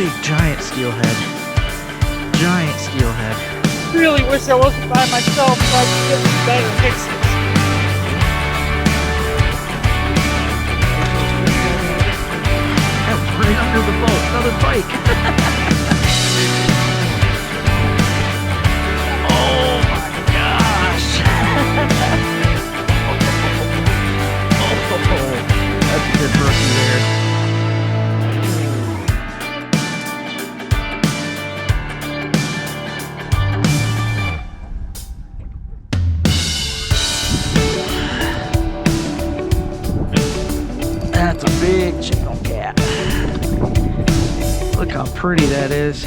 big giant steelhead. Giant steelhead. Really wish I wasn't by myself so I could get some better pictures. That was right under the boat. Another pike. Oh my gosh. Oh, that's a good brookie there. That's a big channel cat. Look how pretty that is.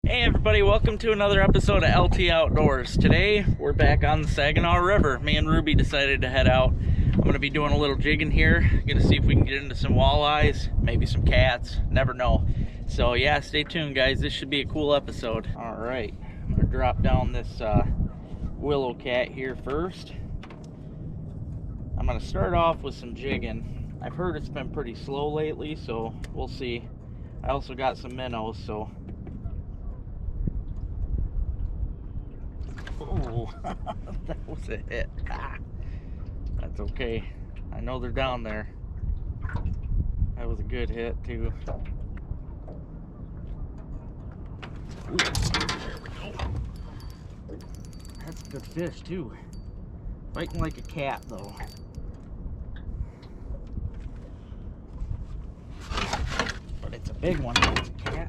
Hey everybody, welcome to another episode of LT Outdoors. Today we're back on the Saginaw River. Me and Ruby decided to head out. I'm going to be doing a little jigging here. Going to see if we can get into some walleyes, maybe some cats, never know. So yeah, stay tuned guys, this should be a cool episode. Alright, I'm going to drop down this willow cat here first. I'm going to start off with some jigging. I've heard it's been pretty slow lately, so we'll see. I also got some minnows, so... Oh, that was a hit. Ah, that's okay. I know they're down there. That was a good hit, too. Ooh, there we go. That's a good fish, too. Fighting like a cat, though. But it's a big one, it's a cat.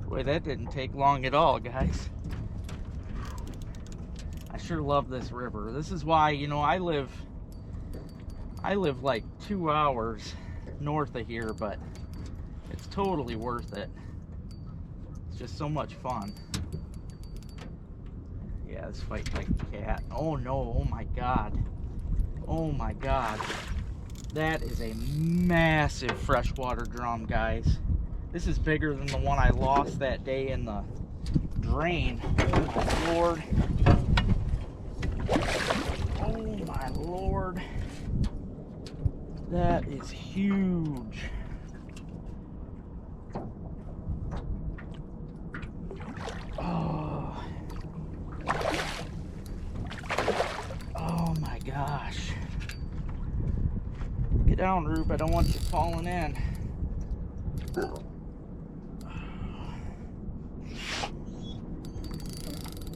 Boy, that didn't take long at all, guys. I sure love this river. This is why, you know, I live like 2 hours north of here, but it's totally worth it. It's just so much fun. Yeah, this fight like a cat. Oh no, oh my god. Oh my god. That is a massive freshwater drum, guys. This is bigger than the one I lost that day in the drain. Oh my lord. Oh my lord. That is huge. Oh. Oh my gosh. Get down, Rube. I don't want you falling in.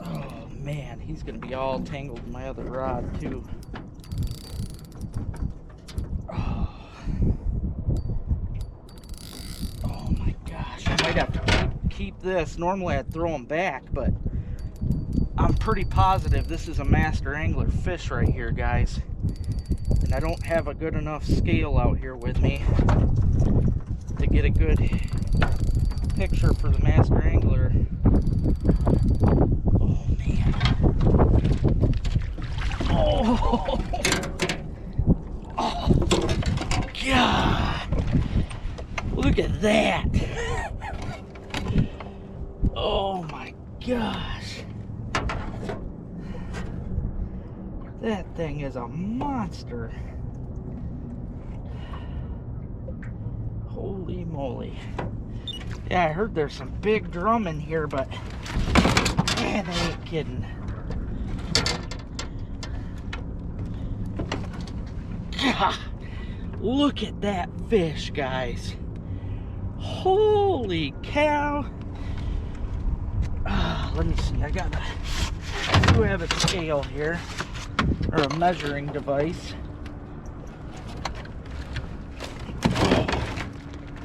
Oh man, he's gonna be all tangled in my other rod too. Oh my gosh, I might have to keep this. Normally I'd throw him back, but I'm pretty positive this is a master angler fish right here, guys. And I don't have a good enough scale out here with me to get a good picture for the master angler. Oh man. Oh, oh God. Look at that. Oh my gosh. That thing is a monster. Holy moly. Yeah, I heard there's some big drum in here, but man, they ain't kidding. God, look at that fish, guys. Holy cow. Let me see, I do have a scale here, or a measuring device.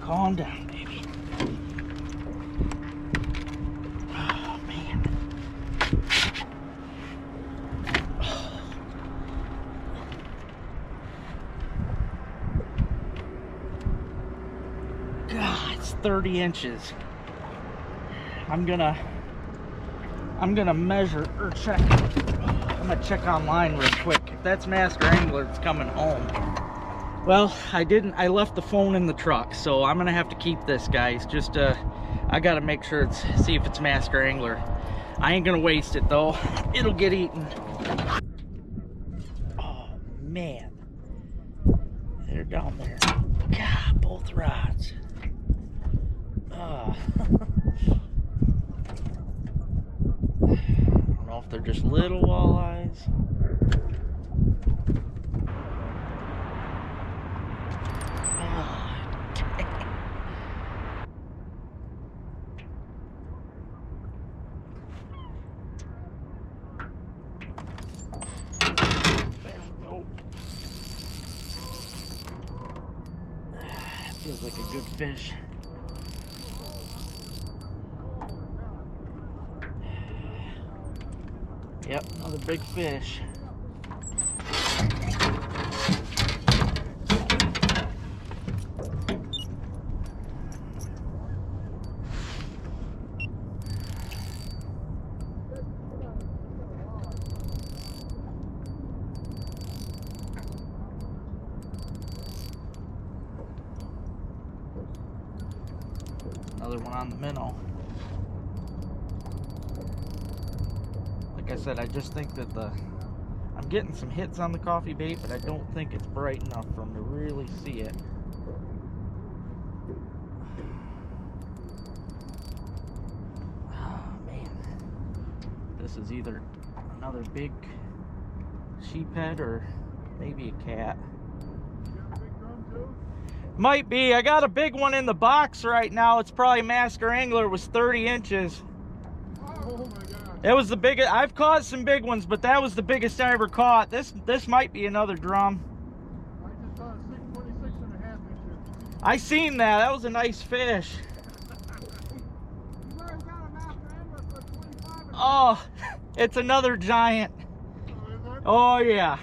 Calm down, baby. Oh, man. Oh. God, it's 30 inches. I'm gonna measure or check. I'm gonna check online real quick. If that's Master Angler, it's coming home. Well, I left the phone in the truck, so I'm gonna have to keep this, guys. Just I gotta make sure see if it's Master Angler. I ain't gonna waste it though. It'll get eaten. Oh man. They're down there. God, both rods. I don't know if they're just little walleyes. Feels like a good fish. Yep, another big fish. Another one on the minnow. Like I said, I just think that I'm getting some hits on the coffee bait, but I don't think it's bright enough for them to really see it. Oh man, this is either another big sheephead or maybe a cat. Might be. I got a big one in the box right now. It's probably Master Angler. It was 30 inches. Oh my God. It was the biggest. I've caught some big ones, but that was the biggest I ever caught. This might be another drum. I just caught a 26.5 inches. I seen that. That was a nice fish. He's already got a Master Angler for 25. Oh, it's another giant. Oh, is that? Oh yeah.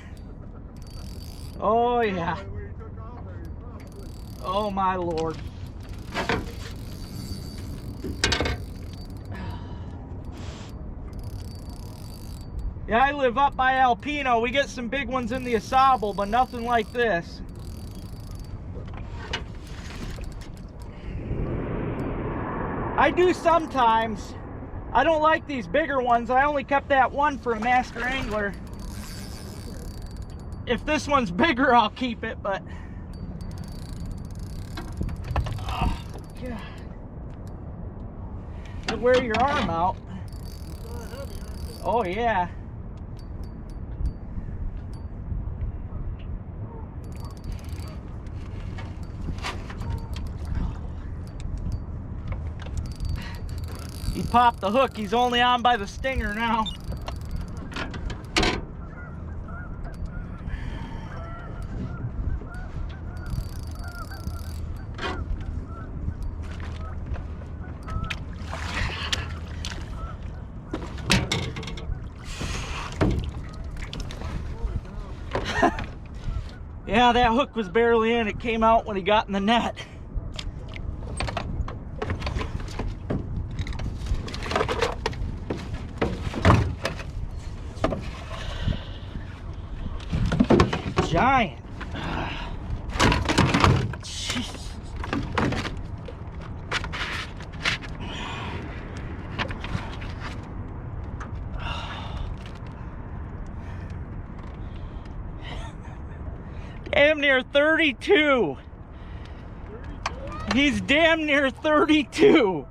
Oh yeah. Where he took off there, he probably. Oh my Lord. Yeah, I live up by Alpino. We get some big ones in the Asable, but nothing like this. I do sometimes. I don't like these bigger ones. I only kept that one for a Master Angler. If this one's bigger, I'll keep it, but... Oh, God. You wear your arm out. Oh, yeah. He popped the hook. He's only on by the stinger now. Yeah, that hook was barely in. It came out when he got in the net. Giant. Jesus. Damn near 32. 32? He's damn near 32.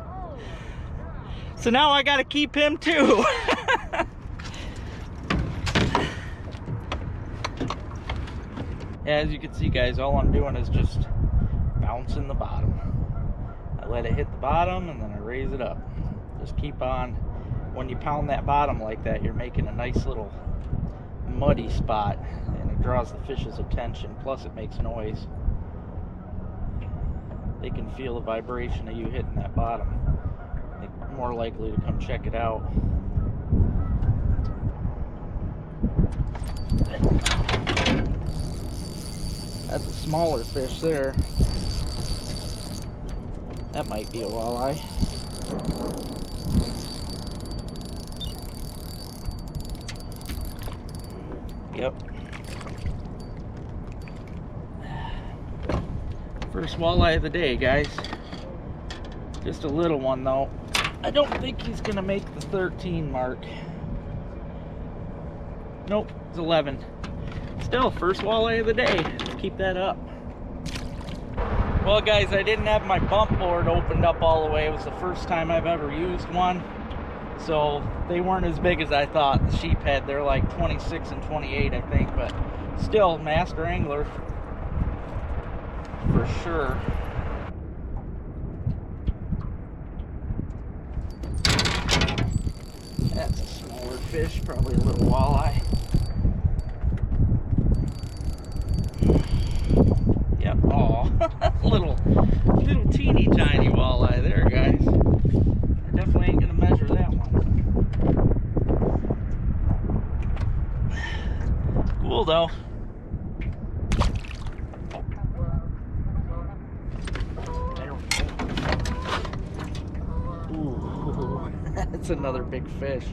Oh, so now I gotta keep him too. Yeah, as you can see, guys, all I'm doing is just bouncing the bottom. I let it hit the bottom and then I raise it up. Just keep on. When you pound that bottom like that, you're making a nice little muddy spot and it draws the fish's attention, plus it makes noise. They can feel the vibration of you hitting that bottom. They're more likely to come check it out. That's a smaller fish there. That might be a walleye. Yep. First walleye of the day, guys. Just a little one though. I don't think he's gonna make the 13 mark. Nope, it's 11. Still, first walleye of the day. Let's keep that up. Well guys, I didn't have my bump board opened up all the way. It was the first time I've ever used one. So they weren't as big as I thought. The sheephead, they're like 26 and 28, I think, but still, master angler for sure. That's a smaller fish, probably a little walleye. Yep, oh, little teeny tiny walleye there, guys. I definitely ain't gonna measure that one. Cool though. There we go. Ooh, that's another big fish.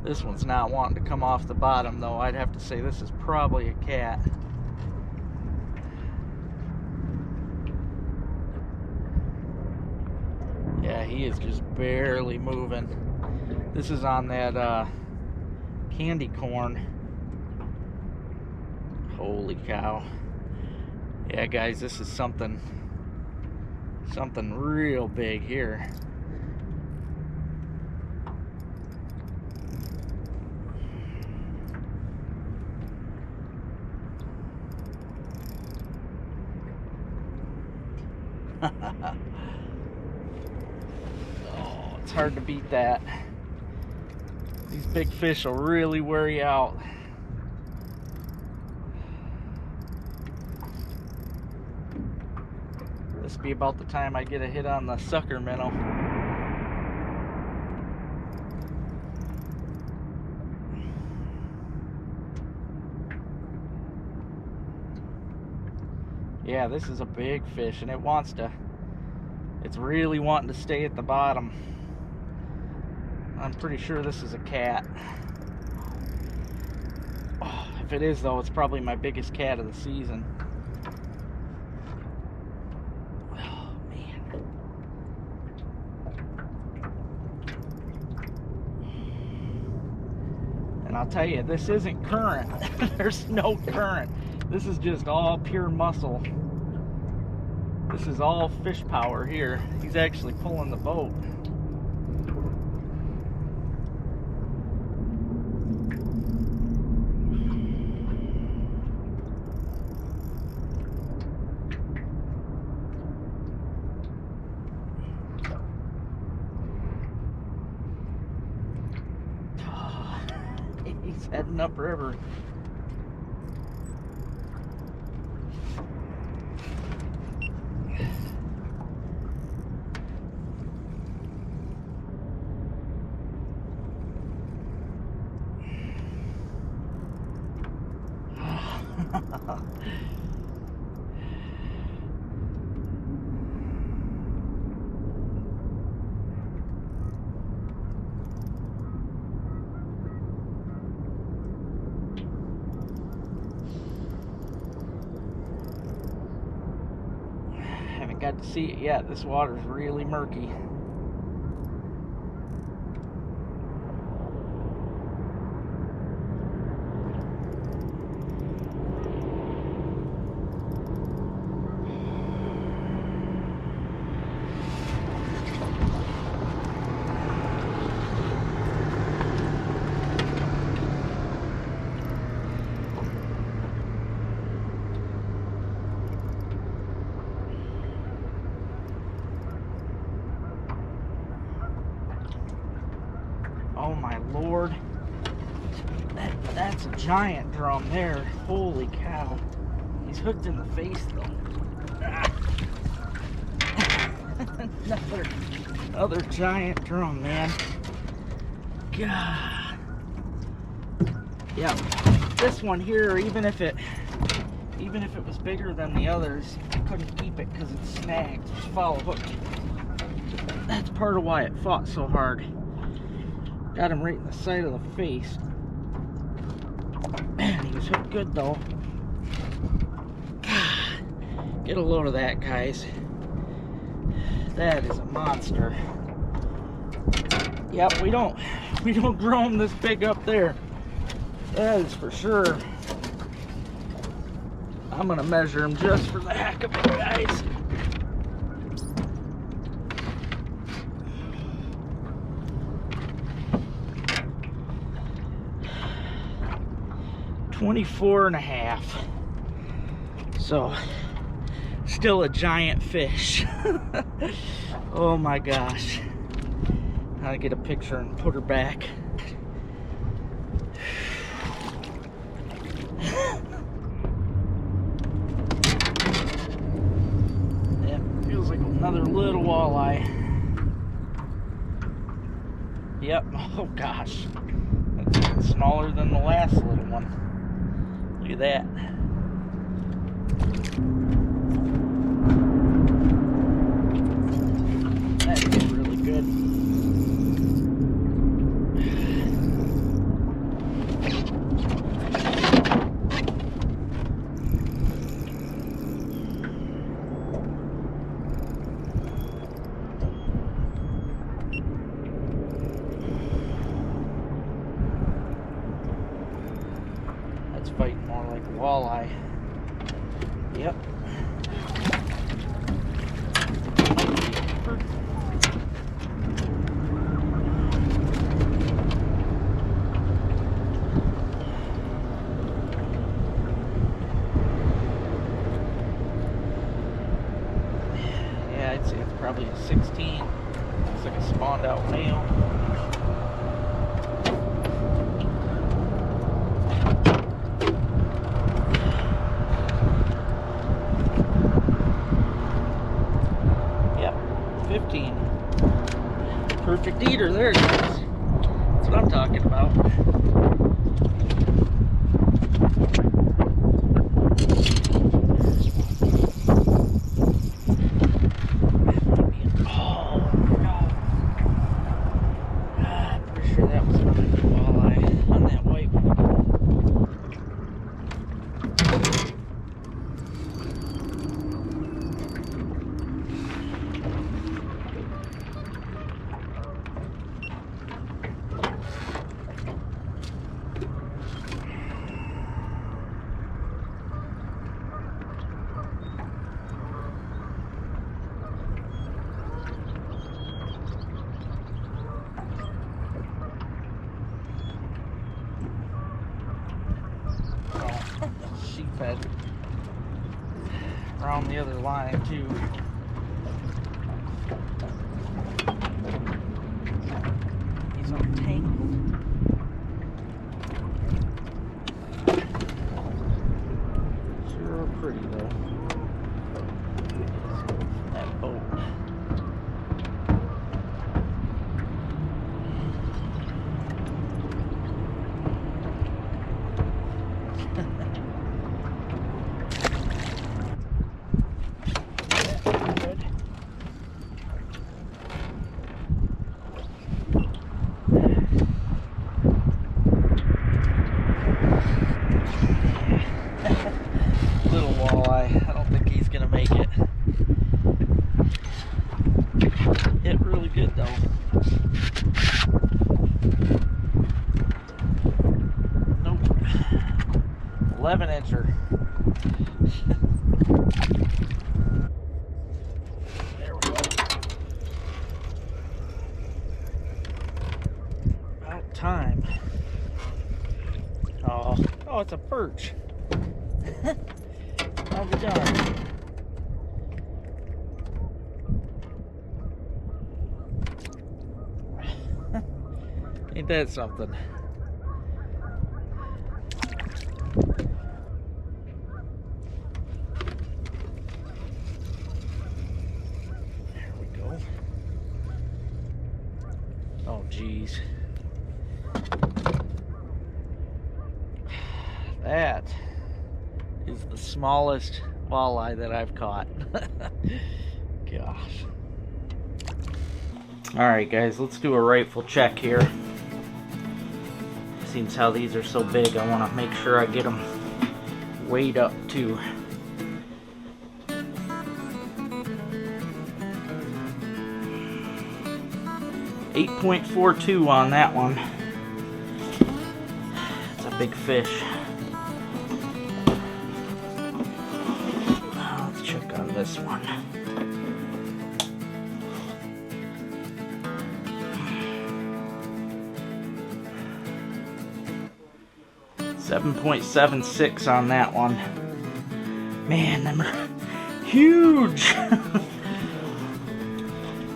This one's not wanting to come off the bottom though. I'd have to say this is probably a cat. Yeah, he is just barely moving. This is on that candy corn. Holy cow. Yeah guys, this is something real big here. Oh, it's hard to beat that. These big fish will really wear you out. This will be about the time I get a hit on the sucker minnow. Yeah, this is a big fish and it's really wanting to stay at the bottom. I'm pretty sure this is a cat. Oh, if it is though, it's probably my biggest cat of the season. Oh man. And I'll tell you, this isn't current. There's no current. This is just all pure muscle. This is all fish power here. He's actually pulling the boat. He's heading upriver. Haven't got to see it yet. This water's really murky. Oh my lord. That's a giant drum there. Holy cow. He's hooked in the face though. Ah. another giant drum, man. God. Yeah. This one here, even if it was bigger than the others, I couldn't keep it because it's snagged. It's follow hook. That's part of why it fought so hard. Got him right in the side of the face. Man, he was hooked good though. God, Get a load of that, guys. That is a monster. Yep, we don't grow them this big up there. That is for sure. I'm gonna measure them just for the heck of it, guys. $24.5. So, still a giant fish. Oh my gosh. I'll get a picture and put her back. That feels like another little walleye. Yep. Oh gosh. That's even smaller than the last little one. Look at that. That's really good. That's fighting more like a walleye. Yep. Yeah, I'd say it's probably a 16. Looks like a spawned out male. Yep, 15. Perfect eater, there it is. That's what I'm talking about. Sheephead around the other line too. He's untangled. Sure pretty though. That boat. Little walleye. I don't think he's gonna make it. Hit really good though. Nope. 11-incher. There we go. About time. Oh, it's a perch. I'll be darned. Ain't that something? There we go. Oh, geez. That is the smallest walleye that I've caught. Gosh. Alright guys, let's do a rifle check here. Seems how these are so big, I want to make sure I get them weighed up too. 8.42 on that one. It's a big fish. Let's check on this one. 7.76 on that one. Man, them are huge.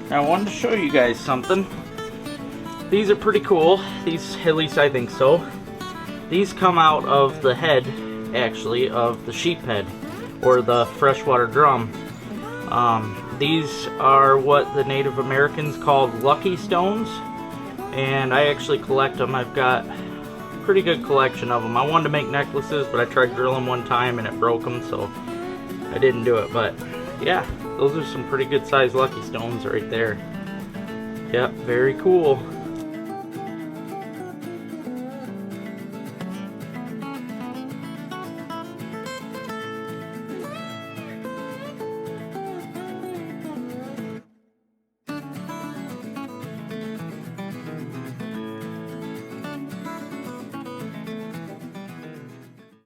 Now, I wanted to show you guys something. These are pretty cool. These, at least I think so. These come out of the head, actually, of the sheep head, or the freshwater drum. These are what the Native Americans called lucky stones, and I actually collect them. I've got a pretty good collection of them. I wanted to make necklaces, but I tried drilling one time and it broke them, so I didn't do it. But yeah, those are some pretty good sized lucky stones right there. Yep, very cool.